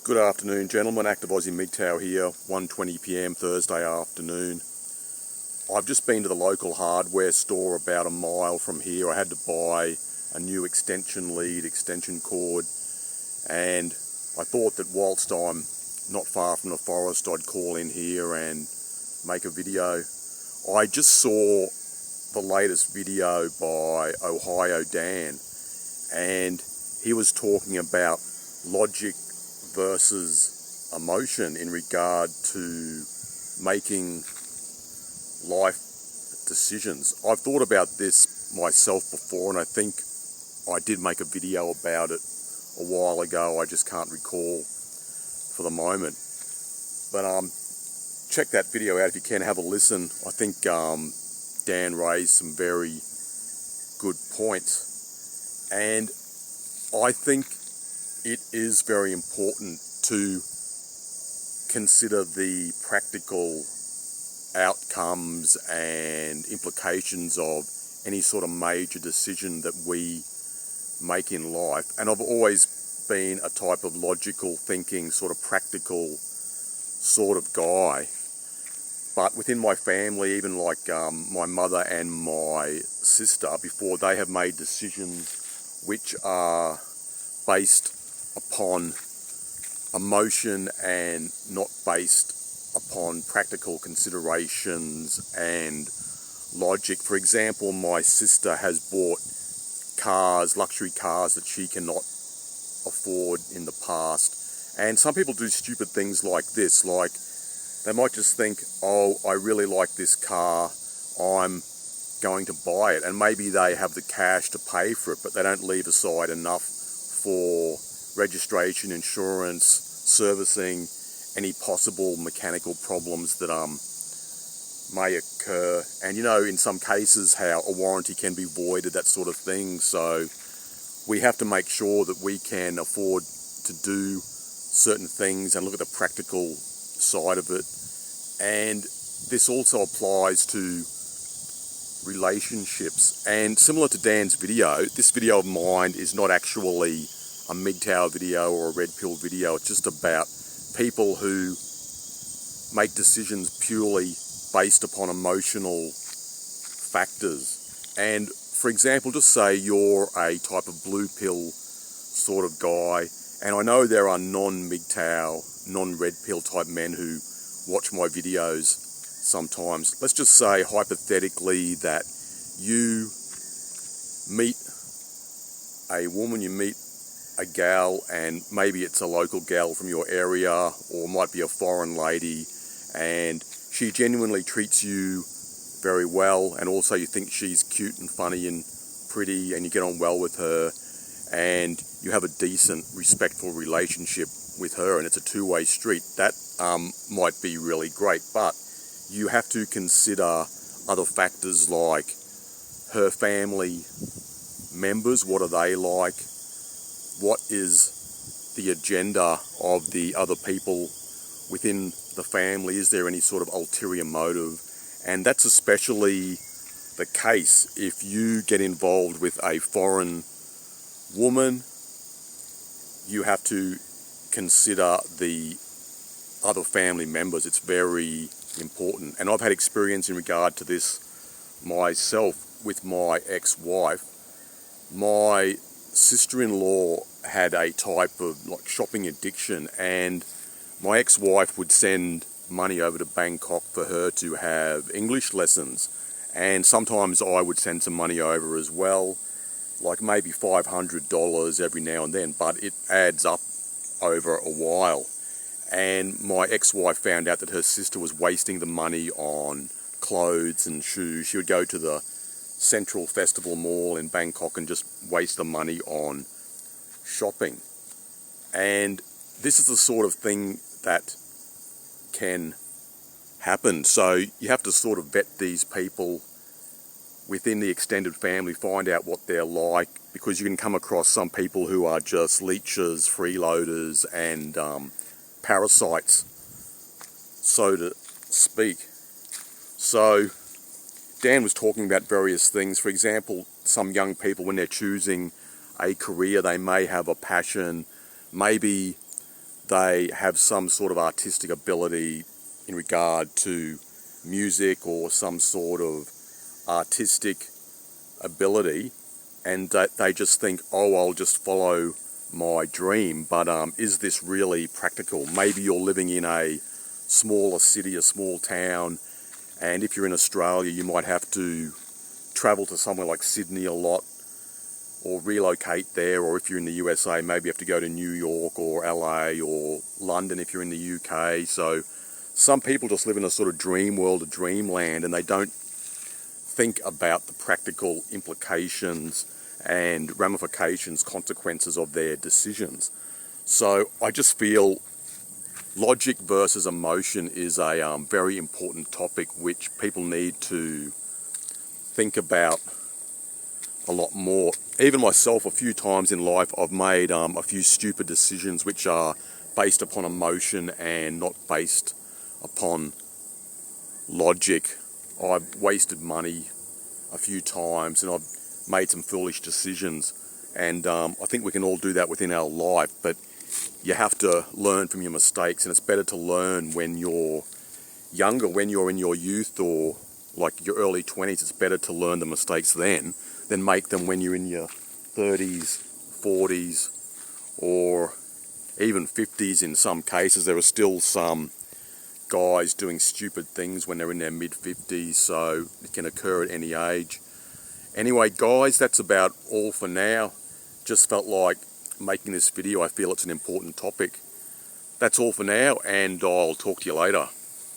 Good afternoon, gentlemen. Active Aussie MGTOW here, 1:20 p.m. Thursday afternoon. I've just been to the local hardware store about a mile from here. I had to buy a new extension lead, extension cord, and I thought that whilst I'm not far from the forest, I'd call in here and make a video. I just saw the latest video by Ohio Dan, and he was talking about logic versus emotion in regard to making life decisions. I've thought about this myself before, and I think I did make a video about it a while ago. I just can't recall for the moment. But check that video out if you can, have a listen. I think Dan raised some very good points, and I think it is very important to consider the practical outcomes and implications of any sort of major decision that we make in life. And I've always been a type of logical thinking, sort of practical sort of guy. But within my family, even like my mother and my sister, before they have made decisions which are based upon emotion and not based upon practical considerations and logic. For example, my sister has bought cars, luxury cars that she cannot afford in the past. And some people do stupid things like this, like they might just think, oh, I really like this car, I'm going to buy it. And maybe they have the cash to pay for it, but they don't leave aside enough for registration, insurance, servicing, any possible mechanical problems that may occur. And you know, in some cases how a warranty can be voided, that sort of thing. So we have to make sure that we can afford to do certain things and look at the practical side of it. And this also applies to relationships. And similar to Dan's video, this video of mine is not actually a MGTOW video or a Red Pill video. It's just about people who make decisions purely based upon emotional factors. And for example, just say you're a type of blue pill sort of guy, and I know there are non-MGTOW, non-Red Pill type men who watch my videos sometimes. Let's just say hypothetically that you meet a woman, you meet a gal, and maybe it's a local gal from your area or might be a foreign lady, and she genuinely treats you very well, and also you think she's cute and funny and pretty and you get on well with her, and you have a decent, respectful relationship with her, and it's a two-way street. That might be really great, but you have to consider other factors like her family members. What are they like? What is the agenda of the other people within the family? Is there any sort of ulterior motive? And that's especially the case if you get involved with a foreign woman. You have to consider the other family members. It's very important. And I've had experience in regard to this myself with my ex-wife. My sister-in-law had a type of like shopping addiction, and my ex-wife would send money over to Bangkok for her to have English lessons, and sometimes I would send some money over as well, like maybe $500 every now and then, but it adds up over a while. And my ex-wife found out that her sister was wasting the money on clothes and shoes. She would go to the Central Festival Mall in Bangkok and just waste the money on shopping. And this is the sort of thing that can happen. So you have to sort of vet these people within the extended family, find out what they're like, because you can come across some people who are just leeches, freeloaders, and parasites, so to speak. So Dan was talking about various things. For example, some young people, when they're choosing a career, they may have a passion. Maybe they have some sort of artistic ability in regard to music or some sort of artistic ability, and that they just think, oh, I'll just follow my dream. But is this really practical? Maybe you're living in a smaller city, a small town, and if you're in Australia, you might have to travel to somewhere like Sydney a lot or relocate there, or if you're in the USA, maybe you have to go to New York or LA or London if you're in the UK. So some people just live in a sort of dream world, a dreamland, and they don't think about the practical implications and ramifications, consequences of their decisions. So I just feel logic versus emotion is a very important topic which people need to think about a lot more. Even myself, a few times in life, I've made a few stupid decisions which are based upon emotion and not based upon logic. I've wasted money a few times and I've made some foolish decisions, and I think we can all do that within our life, but you have to learn from your mistakes, and it's better to learn when you're younger, when you're in your youth or like your early 20s. It's better to learn the mistakes then than make them when you're in your 30s, 40s, or even 50s in some cases. There are still some guys doing stupid things when they're in their mid-50s, so it can occur at any age. Anyway, guys, that's about all for now. Just felt like making this video. I feel it's an important topic. That's all for now, and I'll talk to you later.